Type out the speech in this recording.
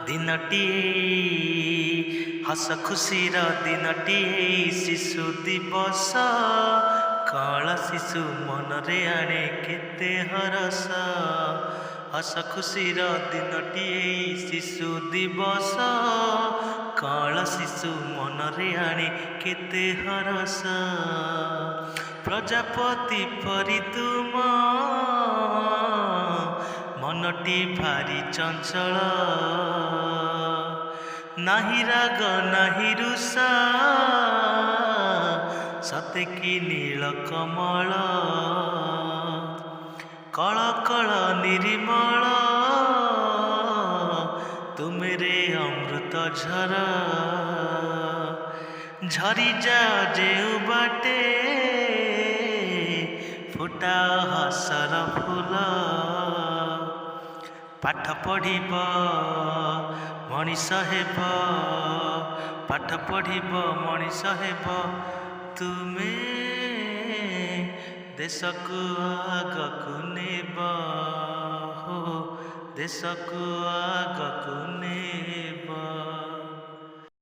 दिनटिए हस खुशीर दिनटिए शिशु दिवस कल शिशु मनरे आणे केते हरस। हस खुशीर दिनटिए शिशु दिवस कल शिशु मनरे आणे केते हरस। प्रजापति परि तुम मनटी भारी चंचल नाही राग नाही रुषा सते कि नील कमल कल कल निर्मल तुमे रे अमृत झर झरी जा जेउ बाटे फुटा हसर फूल। पाठ पढ़िब मनीष हेब पाठ पढ़िब मनीष हेब तुमे देश को आगकु नेब हो देश को आगकु नेब।